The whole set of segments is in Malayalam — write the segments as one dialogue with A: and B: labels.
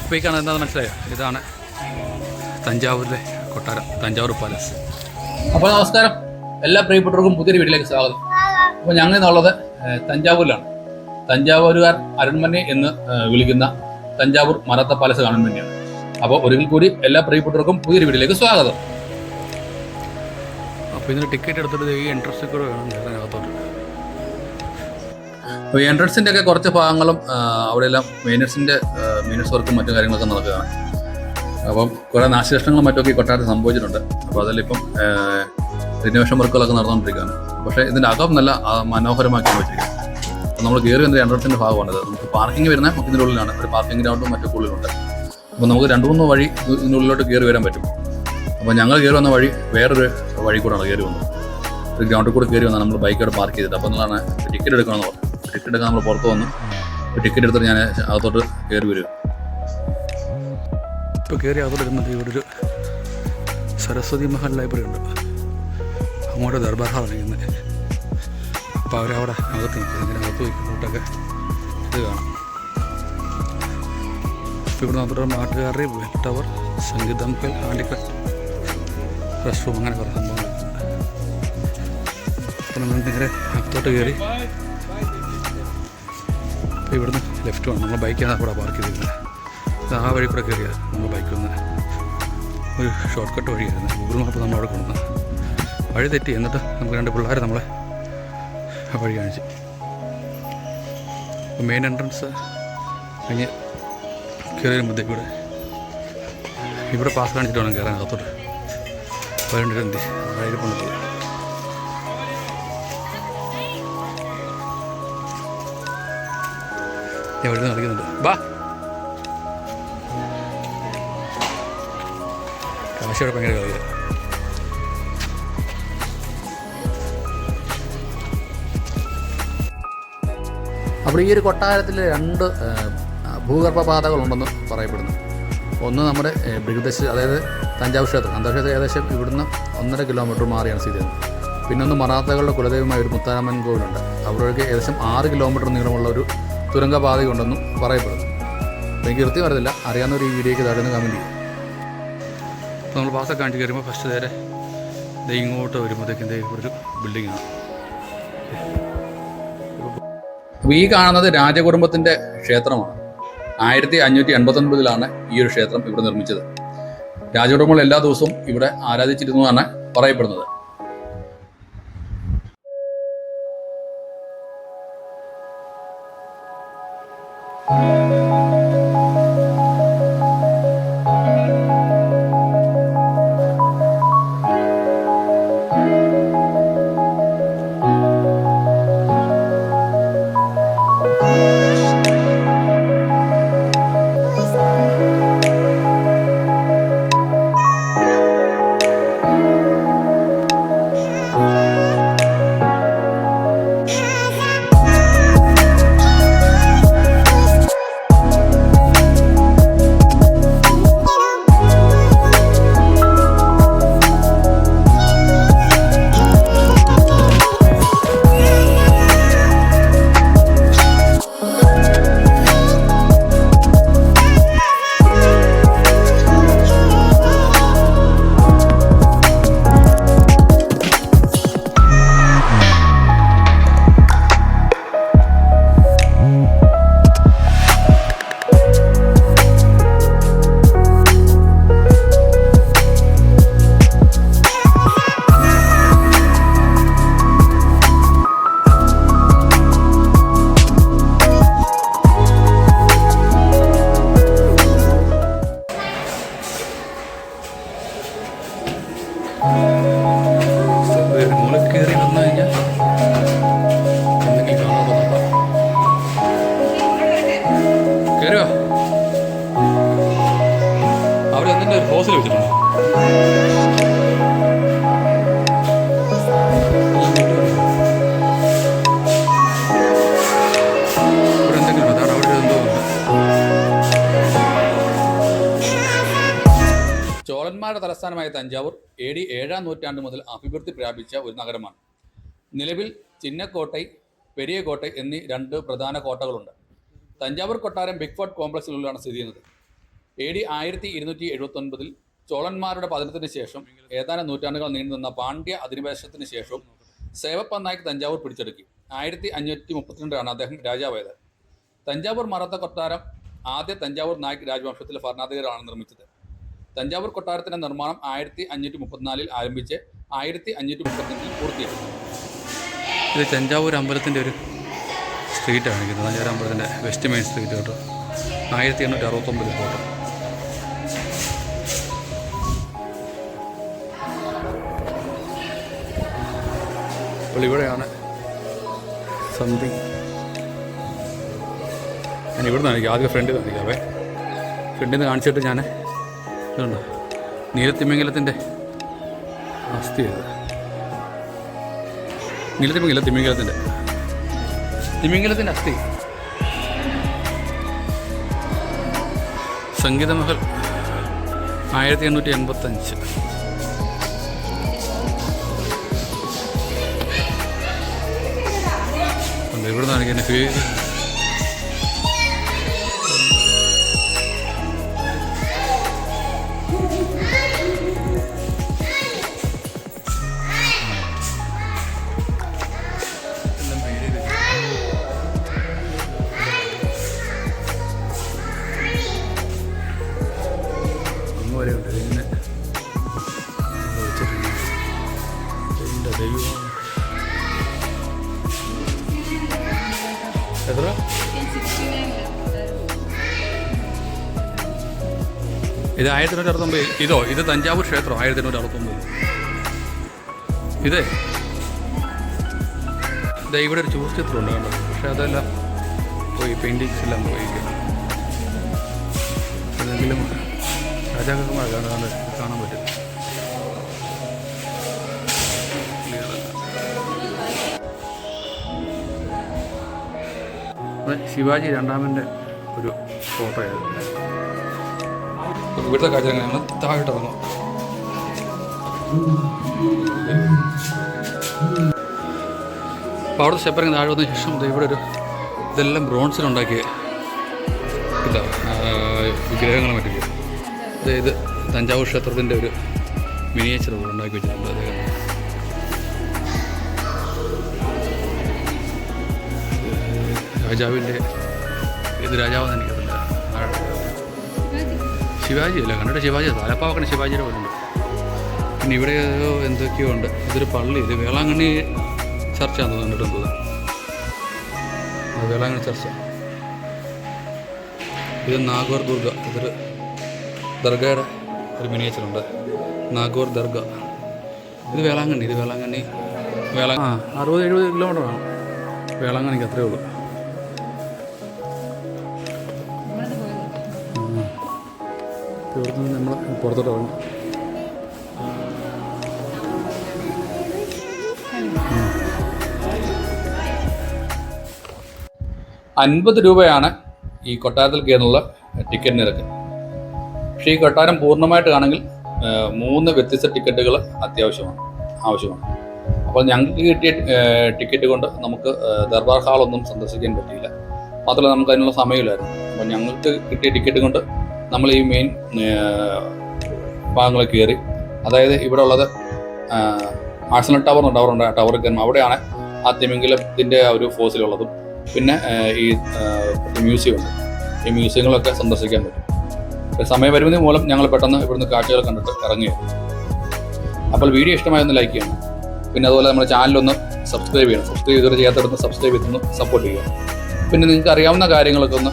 A: ഇപ്പോൾ ഈ കാണുന്നത് എന്താണെന്ന് മനസ്സിലായോ? ഇതാണ് തഞ്ചാവൂരിലെ കൊട്ടാരം, തഞ്ചാവൂർ പാലസ്.
B: അപ്പോൾ നമസ്കാരം, എല്ലാ പ്രിയപ്പെട്ടവർക്കും പുതിയൊരു വീട്ടിലേക്ക് സ്വാഗതം. അപ്പോൾ ഞങ്ങൾ ഇന്നുള്ളത് തഞ്ചാവൂരിലാണ്. തഞ്ചാവൂരുകാർ അരൺമന എന്ന് വിളിക്കുന്ന തഞ്ചാവൂർ മറാത്ത പാലസ് കാണാൻ വേണ്ടിയാണ്. അപ്പോൾ ഒരിക്കൽ കൂടി എല്ലാ പ്രിയപ്പെട്ടവർക്കും പുതിയൊരു വീട്ടിലേക്ക് സ്വാഗതം.
A: അപ്പോൾ ഇതിന് ടിക്കറ്റ് എടുത്തിട്ട് ഈ എൻട്രൻസിൽ കൂടെ വേണം കയറാനകത്തോട്ട്.
B: അപ്പോൾ ഈ എൻട്രൻസിൻ്റെ ഒക്കെ കുറച്ച് ഭാഗങ്ങളും അവിടെയെല്ലാം മെയിനേഴ്സ് വർക്കും മറ്റു കാര്യങ്ങളൊക്കെ നടക്കുകയാണ്. അപ്പം കുറേ നാശനഷ്ടങ്ങളും മറ്റൊക്കെ ഈ കൊട്ടാരത്തിൽ സംഭവിച്ചിട്ടുണ്ട്. അപ്പോൾ അതെല്ലാം ഇപ്പം റിനോവേഷൻ വർക്കുകളൊക്കെ നടന്നുകൊണ്ടിരിക്കുകയാണ്. പക്ഷേ ഇതിൻ്റെ അകം നല്ല മനോഹരമാക്കി വെച്ചിരിക്കുന്നത്. അപ്പോൾ നമ്മൾ കയറി വന്ന എൻട്രൻസിൻ്റെ ഭാഗമാണിത്. നമുക്ക് പാർക്കിംഗ് വരുന്ന ഇതിൻ്റെ ഉള്ളിലാണ്. ഒരു പാർക്കിംഗ് ഗ്രൗണ്ടും മറ്റൊക്കെ ഉള്ളിലുണ്ട്. അപ്പോൾ നമുക്ക് 2-3 വഴി ഇതിനുള്ളിലോട്ട് കയറി വരാൻ പറ്റും. അപ്പോൾ ഞങ്ങൾ കയറി വന്ന വഴി വേറൊരു വഴി കൂടെയാണ് കയറി വന്നത്. ഒരു ഗ്രൗണ്ടിൽ കൂടെ കയറി വന്നാൽ നമ്മൾ ബൈക്കോടെ പാർക്ക് ചെയ്തിട്ട്. അപ്പോൾ എന്നാണ് ടിക്കറ്റ് എടുക്കണമെന്ന് പറഞ്ഞു. ടിക്കറ്റ് എടുക്കാൻ നമ്മൾ പുറത്ത് വന്നു. ടിക്കറ്റ് എടുത്തിട്ട് ഞാൻ അകത്തോട്ട് കയറി വരിക.
A: ഇപ്പോൾ കയറി അതോടെ ഇരുന്നത് ഇവിടെ ഒരു സരസ്വതി മഹൽ ലൈബ്രറി ഉണ്ട്. അങ്ങോട്ട് ദർബാർ ഹാളാണ് ഇരിക്കുന്നത്. അപ്പോൾ അവരവിടെ അകത്ത് നിൽക്കുന്നത്. ഇങ്ങനെ അകത്ത് വയ്ക്കുന്നോട്ടൊക്കെ ഇത് കാണാം. ഇപ്പോൾ ഇവിടെ മാത്രം നാട്ടുകാരുടെ വെൽ ടവർ, സംഗീതം, ഹാൻഡിക്രാഫ്റ്റ്, റെസ്റ്റ് റൂം, അങ്ങനെ കുറേ സംഭവങ്ങൾ. അപ്പോൾ നമ്മൾ നേരെ അകത്തോട്ട് കയറി ഇപ്പോൾ ഇവിടുന്ന് ലെഫ്റ്റ് വേണം. നമ്മൾ ബൈക്കാണ് അവിടെ പാർക്ക് ചെയ്തിരുന്നത്. ആ വഴി കൂടെ കയറിയാണ് നമ്മൾ ബൈക്കിൽ നിന്ന്. ഒരു ഷോർട്ട് കട്ട് വഴിയായിരുന്നു. ഗൂഗിൾ മാപ്പ് നമ്മൾ അവിടെ കൊണ്ടുവന്ന് വഴി തെറ്റി. എന്നിട്ട് നമുക്ക് 2 പിള്ളേർ നമ്മളെ വഴി കാണിച്ചു. അപ്പോൾ മെയിൻ എൻട്രൻസ് കഴിഞ്ഞ് കയറി വരുമ്പോഴത്തേക്ക് ഇവിടെ പാസ് കാണിച്ചിട്ട് വേണം കയറാൻ അകത്തോട്ട്. 12 വഴിയിൽ കൊണ്ടുപോയി. ഞാൻ വഴി നടക്കുന്നുണ്ട്. ബാ കാശിയുടെ ഭയങ്കര കളിയാണ്.
B: അപ്പോൾ ഈ ഒരു കൊട്ടാരത്തിൽ 2 ഭൂഗർഭ പാതകളുണ്ടെന്ന് പറയപ്പെടുന്നു. ഒന്ന് നമ്മുടെ ബൃഹദശ്, അതായത് തഞ്ചാവൂർ ക്ഷേത്രം. തഞ്ചാവൂർ ക്ഷേത്രം ഏകദേശം ഇവിടുന്ന് 1.5 കിലോമീറ്റർ മാറിയാണ് സ്ഥിതി ചെയ്യുന്നത്. പിന്നൊന്ന് മറാത്തകളുടെ കുലദൈവമായ ഒരു മുത്താരമ്മൻ കോവിലുണ്ട്. അവിടേക്ക് ഏകദേശം 6 കിലോമീറ്റർ നീളമുള്ള ഒരു തുരങ്കപാതയുണ്ടെന്നും പറയപ്പെടുന്നു. എനിക്ക് കൃത്യം അറിയില്ല. അറിയാവുന്ന ഒരു വീഡിയോയ്ക്ക് താഴെ നിന്ന് കമൻറ്റ് ചെയ്യും.
A: അപ്പോൾ നമ്മൾ പാസ്സൊക്കെ കാണിച്ച് കയറുമ്പോൾ ഫസ്റ്റ് നേരെ ഇങ്ങോട്ട് വരുമ്പോഴത്തേക്കും ഇവിടെ ഒരു ബിൽഡിങ്ങാണ്.
B: അപ്പോൾ ഈ കാണുന്നത് രാജകുടുംബത്തിൻ്റെ ക്ഷേത്രമാണ്. 1589 ഈ ഒരു ക്ഷേത്രം ഇവിടെ നിർമ്മിച്ചത്. രാജകുടുംബങ്ങൾ എല്ലാ ദിവസവും ഇവിടെ ആരാധിച്ചിരുന്നു എന്നാണ് പറയപ്പെടുന്നത്.
A: അവിടെ എന്തിൻ്റെ ഒരു ഹോസ്റ്റൽ വെച്ചിട്ടുണ്ട്. ഇവിടെ എന്തെങ്കിലും അതാണ് അവിടെ എന്തോ.
B: ചോളന്മാരുടെ തലസ്ഥാനമായ തഞ്ചാവൂർ AD 7-ാം നൂറ്റാണ്ട് മുതൽ അഭിവൃദ്ധി പ്രാപിച്ച ഒരു നഗരമാണ്. നിലവിൽ ചിന്നക്കോട്ടൈ, പെരിയ കോട്ടൈ എന്നീ 2 പ്രധാന കോട്ടകളുണ്ട്. തഞ്ചാവൂർ കൊട്ടാരം ബിഗ് ഫോർട്ട് കോംപ്ലക്സിനുള്ളിലാണ് സ്ഥിതി ചെയ്യുന്നത്. AD 1279 ചോളന്മാരുടെ പതനത്തിന് ശേഷം ഏതാനും നൂറ്റാണ്ടുകൾ നീണ്ടുനിന്ന പാണ്ഡ്യ അധിനിവേശത്തിന് ശേഷവും സേവപ്പ നായിക് തഞ്ചാവൂർ പിടിച്ചെടുക്കി. 1532 അദ്ദേഹം രാജാവായത്. തഞ്ചാവൂർ മറാത്ത കൊട്ടാരം ആദ്യ തഞ്ചാവൂർ നായിക് രാജവംശത്തിലെ ഭരണാധികാരികളാണ് നിർമ്മിച്ചത്. തഞ്ചാവൂർ കൊട്ടാരത്തിൻ്റെ നിർമ്മാണം 1534 ആരംഭിച്ച് 1535 പൂർത്തിയായി.
A: ഇത് തഞ്ചാവൂർ അമ്പലത്തിൻ്റെ ഒരു സ്ട്രീറ്റ് കാണിക്കുന്നത്. തഞ്ചാവൂർ അമ്പലത്തിൻ്റെ വെസ്റ്റ് മെയിൻ സ്ട്രീറ്റ് കേട്ടോ. 1869 ഫോട്ടോ. അപ്പോൾ ഇവിടെയാണ് സംതിങ്. ഞാൻ ഇവിടുന്ന് കാണിക്കാം. ആദ്യം ഫ്രണ്ട് കാണിക്കാവേ. ഫ്രണ്ടിൽ നിന്ന് കാണിച്ചിട്ട് ഞാൻ ഇതുണ്ട് നീലത്തിമിംഗലത്തിൻ്റെ അസ്ഥി. തിമിംഗലത്തിൻ്റെ അസ്ഥി. സംഗീതമഹൽ 1885. ഇവിടെ നിന്നാണ് എൻ്റെ പേര്. എത്ര? ഇത് 1869. ഇതോ ഇത് തഞ്ചാവൂർ ക്ഷേത്രം 1869. ഇതേ ഇവിടെ ഒരു ചൂർ ചിത്രം ഉണ്ട് കണ്ടോ. പക്ഷെ അതെല്ലാം പോയി, പെയിൻറ്റിങ്സ് എല്ലാം പോയിരിക്കുന്നു. ഏതെങ്കിലും രാജാക്കന്മാർ കാണാൻ പറ്റും. ശിവാജി രണ്ടാമൻ്റെ ഒരു ഫോട്ടോയായിരുന്നു. ഇവിടുത്തെ കാഴ്ച ഞങ്ങൾ താഴോട്ട് ഇറങ്ങും. അപ്പോൾ അവിടുത്തെ സ്റ്റെപ്പിറങ്ങി താഴെ വന്നതിന് ശേഷം ഇവിടെ ഒരു ഇതെല്ലാം ബ്രോൺസിലുണ്ടാക്കിയ ഇതാ വിഗ്രഹങ്ങൾ മറ്റൊക്കെ. ഇത് തഞ്ചാവൂർ ക്ഷേത്രത്തിൻ്റെ ഒരു മിനിയേച്ചർ ഉണ്ടാക്കി വെച്ചിട്ടുണ്ട്. അദ്ദേഹം രാജാവിൻ്റെ ഏത് രാജാവെന്ന് എനിക്കറിയില്ല. ശിവാജി അല്ല കണ്ടിട്ട് ശിവാജി തലപ്പാവക്കണ ശിവാജിയുടെ പോലുണ്ട്. പിന്നെ ഇവിടെ എന്തൊക്കെയോ ഉണ്ട്. ഇതൊരു പള്ളി. ഇത് വേളാങ്കണ്ണി ചർച്ചാന്ന് തോന്നിട്ടുണ്ടെന്ന് തോന്നുന്നു. വേളാങ്കണ്ണി ചർച്ച. ഇത് നാഗോർ ദുർഗ. ഇതൊരു ദർഗയുടെ ഒരു മിനിയേച്ചറുണ്ട്. നാഗോർ ദർഗ. ഇത് വേളാങ്കണ്ണി. 60-70 കിലോമീറ്ററാണ് വേളാങ്കണ്ണിക്ക്. അത്രയേ ഉള്ളൂ. ഇവിടുന്ന് നമ്മൾ പുറത്തോട്ട് ഇറങ്ങും.
B: 50 രൂപയാണ് ഈ കൊട്ടാരത്തിൽ കയറുന്നുള്ള ടിക്കറ്റ് നിരക്ക്. പക്ഷേ ഈ കൊട്ടാരം പൂർണ്ണമായിട്ട് ആണെങ്കിൽ 3 വ്യത്യസ്ത ടിക്കറ്റുകൾ ആവശ്യമാണ്. അപ്പോൾ ഞങ്ങൾക്ക് കിട്ടിയ ടിക്കറ്റ് കൊണ്ട് നമുക്ക് ദർബാർ ഹാളൊന്നും സന്ദർശിക്കാൻ പറ്റിയില്ല. മാത്രമല്ല നമുക്ക് അതിനുള്ള സമയമില്ലായിരുന്നു. അപ്പോൾ ഞങ്ങൾക്ക് കിട്ടിയ ടിക്കറ്റ് കൊണ്ട് നമ്മൾ ഈ മെയിൻ ഭാഗങ്ങളിൽ കയറി. അതായത് ഇവിടെ ഉള്ളത് ആഴ്സണൽ ടവറുണ്ട്. ടവറിൽ കയറും. അവിടെയാണ് ആ തിമിംഗലത്തിൻ്റെ ഒരു ഫോസിലുള്ളതും. പിന്നെ ഈ മ്യൂസിയം ഉണ്ട്. ഈ മ്യൂസിയങ്ങളൊക്കെ സന്ദർശിക്കാൻ പറ്റും. സമയപരിമിതി മൂലം ഞങ്ങൾ പെട്ടെന്ന് ഇവിടുന്ന് കാഴ്ചകൾ കണ്ടിട്ട് ഇറങ്ങുകയാണ്. അപ്പോൾ വീഡിയോ ഇഷ്ടമായൊന്ന് ലൈക്ക് ചെയ്യണം. പിന്നെ അതുപോലെ നമ്മുടെ ചാനലൊന്ന് സബ്സ്ക്രൈബ് ചെയ്യണം. സബ്സ്ക്രൈബ് ഇതുവരെ ചെയ്യാത്തവരൊന്ന് സബ്സ്ക്രൈബ് ചെയ്തൊന്ന് സപ്പോർട്ട് ചെയ്യുക. പിന്നെ നിങ്ങൾക്ക് അറിയാവുന്ന കാര്യങ്ങളൊക്കെ ഒന്ന്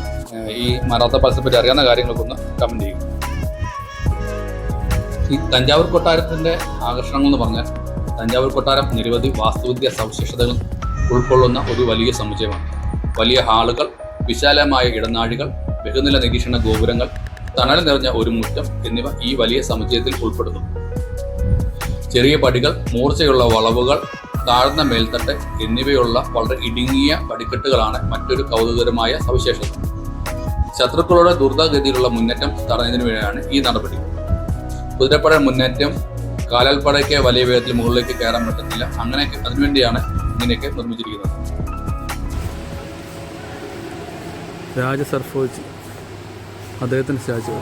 B: ഈ മറാത്ത പാലസിനെ പറ്റി അറിയാവുന്ന കാര്യങ്ങളൊക്കെ ഒന്ന് കമൻറ്റ് ചെയ്യും. ഈ തഞ്ചാവൂർ കൊട്ടാരത്തിൻ്റെ ആകർഷണങ്ങൾ എന്ന് പറഞ്ഞാൽ തഞ്ചാവൂർ കൊട്ടാരം നിരവധി വാസ്തുവിദ്യ സവിശേഷതകൾ ഉൾക്കൊള്ളുന്ന ഒരു വലിയ സമുച്ചയമാണ്. വലിയ ഹാളുകൾ, വിശാലമായ ഇടനാഴികൾ, ബഹുനില നിരീക്ഷണ ഗോപുരങ്ങൾ, തണൽ നിറഞ്ഞ ഒരു മുറ്റം എന്നിവ ഈ വലിയ സമുച്ചയത്തിൽ ഉൾപ്പെടുന്നു. ചെറിയ പടികൾ, മൂർച്ചയുള്ള വളവുകൾ, താഴ്ന്ന മേൽത്തട്ട് എന്നിവയുള്ള വളരെ ഇടുങ്ങിയ പടിക്കെട്ടുകളാണ് മറ്റൊരു കൗതുകകരമായ സവിശേഷത. ശത്രുക്കളുടെ ദ്രുതഗതിയിലുള്ള മുന്നേറ്റം തടയുന്നതിന് വേണ്ടിയാണ് ഈ നടപടി. കുതിരപ്പട മുന്നേറ്റം കാലാൽപ്പടയ്ക്ക് വലിയ വേഗത്തിൽ മുകളിലേക്ക് കയറാൻ പറ്റത്തില്ല. അങ്ങനെയൊക്കെ അതിനുവേണ്ടിയാണ് ഇങ്ങനെയൊക്കെ നിർമ്മിച്ചിരിക്കുന്നത്.
A: രാജ സർഫോജി അദ്ദേഹത്തിൻ്റെ സ്റ്റാച്ചു.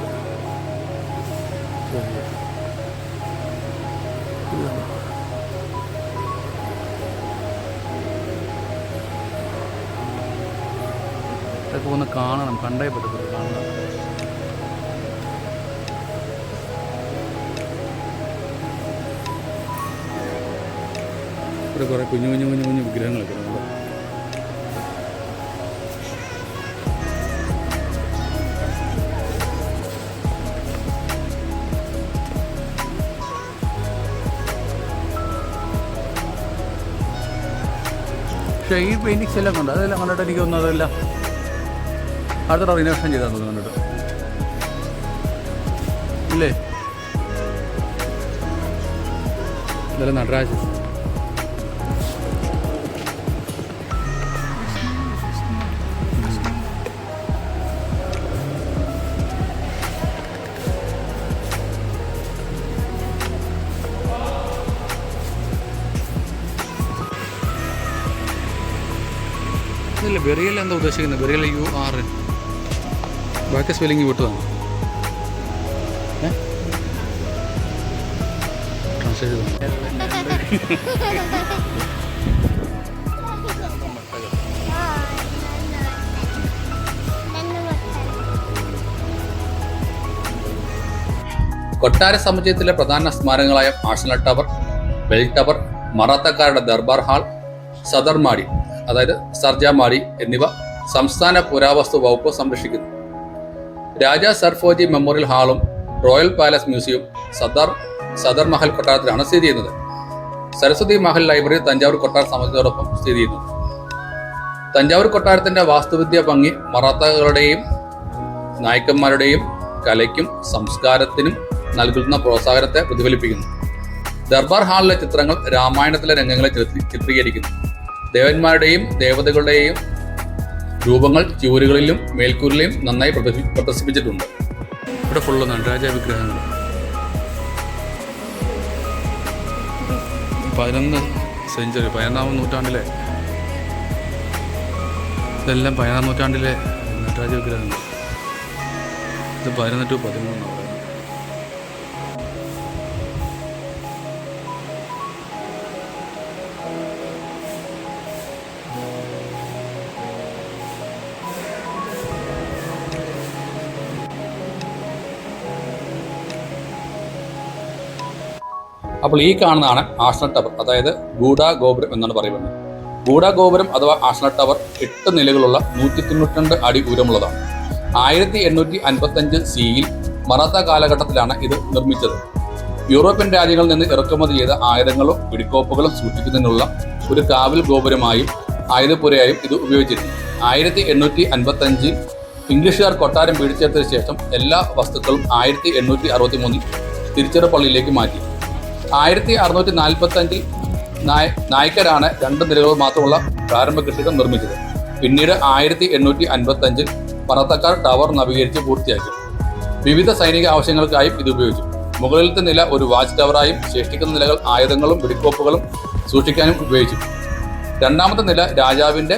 A: ഇതൊക്കെ ഒന്ന് കാണണം, കണ്ടേ പറ്റത്തുള്ളൂ, കാണണം. ഇവിടെ കുറേ കുഞ്ഞു കുഞ്ഞു കുഞ്ഞു കുഞ്ഞു വിഗ്രഹങ്ങളൊക്കെ ഉണ്ട്. പക്ഷേ ഈ പെയിൻറ്റിങ്സ് എല്ലാം ഉണ്ട്, അതെല്ലാം കണ്ടിട്ട് എനിക്ക് തോന്നുന്നു അതെല്ലാം അടുത്ത റിനോവേഷൻ ചെയ്താൽ തോന്നുന്നു കണ്ടിട്ട് ഇല്ലേ. ഇതെല്ലാം നടരാജ്. ഇല്ല, ബെറിയൽ എന്താ ഉദ്ദേശിക്കുന്നത്? ബെറിയൽ UR ബാക്കി സ്പെല്ലിങ് വിട്ടതാണ്. ട്രാൻസ്ലേറ്റ്
B: കൊട്ടാര സമുച്ചയത്തിലെ പ്രധാന സ്മാരകങ്ങളായ ആഴ്സണൽ ടവർ, ബെൽ ടവർ, മറാത്തക്കാരുടെ ദർബാർ ഹാൾ, സദർ മാടി അതായത് സർജാമാടി എന്നിവ സംസ്ഥാന പുരാവസ്തു വകുപ്പ് സംരക്ഷിക്കുന്നു. രാജാ സർ ഫോജി മെമ്മോറിയൽ ഹാളും റോയൽ പാലസ് മ്യൂസിയവും സദർ മഹൽ കൊട്ടാരത്തിലാണ് സ്ഥിതി ചെയ്യുന്നത്. സരസ്വതി മഹൽ ലൈബ്രറി തഞ്ചാവൂർ കൊട്ടാര സമുച്ചയത്തോടൊപ്പം സ്ഥിതി ചെയ്യുന്നു. തഞ്ചാവൂർ കൊട്ടാരത്തിന്റെ വാസ്തുവിദ്യ ഭംഗി മറാത്തകളുടെയും നായക്കന്മാരുടെയും കലയ്ക്കും സംസ്കാരത്തിനും നൽകുന്ന പ്രോത്സാഹനത്തെ പ്രതിഫലിപ്പിക്കുന്നു. ദർബാർ ഹാളിലെ ചിത്രങ്ങൾ രാമായണത്തിലെ രംഗങ്ങളെ ചിത്രീകരിക്കുന്നു. ദേവന്മാരുടെയും ദേവതകളുടെയും രൂപങ്ങൾ ചുവരുകളിലും മേൽക്കൂരിലും നന്നായി പ്രദർശിപ്പിച്ചിട്ടുണ്ട്.
A: ഇവിടെ ഫുള്ള് നടരാജ വിഗ്രഹങ്ങൾ. 11ാം സെഞ്ചുറി, 11ാം നൂറ്റാണ്ടിലെ ഇതെല്ലാം 11ാം നൂറ്റാണ്ടിലെ നടരാജ വിഗ്രഹങ്ങൾ. ഇത് 11 to 13 പറയുന്നത്.
B: അപ്പോൾ ഈ കാണുന്നതാണ് ആഴ്സണൽ ടവർ, അതായത് ഗൂഡ ഗോപുരം എന്നാണ് പറയുന്നത്. ഗൂഡ ഗോപുരം അഥവാ ആഴ്സണൽ ടവർ 8 നിലകളുള്ള 192 അടി ഉയരമുള്ളതാണ്. 1855 CE മറാത്ത കാലഘട്ടത്തിലാണ് ഇത് നിർമ്മിച്ചത്. യൂറോപ്യൻ രാജ്യങ്ങളിൽ നിന്ന് ഇറക്കുമതി ചെയ്ത ആയുധങ്ങളും വെടിക്കോപ്പുകളും സൂക്ഷിക്കുന്നതിനുള്ള ഒരു കാവൽ ഗോപുരമായും ആയുധപ്പുരയായും ഇത് ഉപയോഗിച്ചിരുന്നു. 1855 ഇംഗ്ലീഷുകാർ കൊട്ടാരം പിടിച്ചെടുത്തതിനു ശേഷം എല്ലാ വസ്തുക്കളും 1863 തിരുച്ചിറപ്പള്ളിയിലേക്ക് മാറ്റി. 1645 നായ്ക്കരാണ് 2 നിലകൾ മാത്രമുള്ള പ്രാരംഭ കെട്ടിടം നിർമ്മിച്ചത്. പിന്നീട് 1855 മറാത്തക്കാർ ടവർ നവീകരിച്ച് പൂർത്തിയാക്കി. വിവിധ സൈനിക ആവശ്യങ്ങൾക്കായും ഇത് ഉപയോഗിച്ചു. മുകളിലത്തെ നില ഒരു വാച്ച് ടവറായും ശേഷിക്കുന്ന നിലകൾ ആയുധങ്ങളും വെടിക്കോപ്പുകളും സൂക്ഷിക്കാനും ഉപയോഗിച്ചു. രണ്ടാമത്തെ നില രാജാവിന്റെ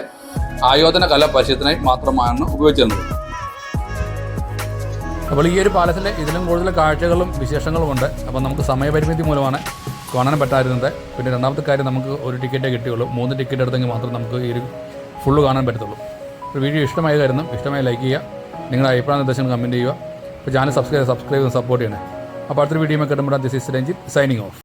B: ആയോധന കല പരിശീലനത്തിനായി മാത്രമാണ് ഉപയോഗിച്ചിരുന്നത്.
A: അപ്പോൾ ഈ ഒരു പാലസിൽ ഇതിലും കൂടുതൽ കാഴ്ചകളും വിശേഷങ്ങളും ഉണ്ട്. അപ്പോൾ നമുക്ക് സമയപരിമിതി മൂലമാണ് കാണാൻ പറ്റാതിരുന്നത്. പിന്നെ രണ്ടാമത്തെ കാര്യം, നമുക്ക് ഒരു ടിക്കറ്റേ കിട്ടിയുള്ളൂ. 3 ടിക്കറ്റ് എടുത്തെങ്കിൽ മാത്രം നമുക്ക് ഈ ഒരു ഫുള്ള് കാണാൻ പറ്റത്തുള്ളൂ. ഒരു വീഡിയോ ഇഷ്ടമായി കരുതുന്നു. ഇഷ്ടമായി ലൈക്ക് ചെയ്യുക, നിങ്ങളുടെ അഭിപ്രായ നിർദ്ദേശം കമൻറ്റ് ചെയ്യുക. അപ്പോൾ ചാനൽ സബ്സ്ക്രൈബ് സപ്പോർട്ട് ചെയ്യണേ. അപ്പോൾ അടുത്തൊരു വീഡിയോ കിട്ടുമ്പോൾ this is Ranjith signing off.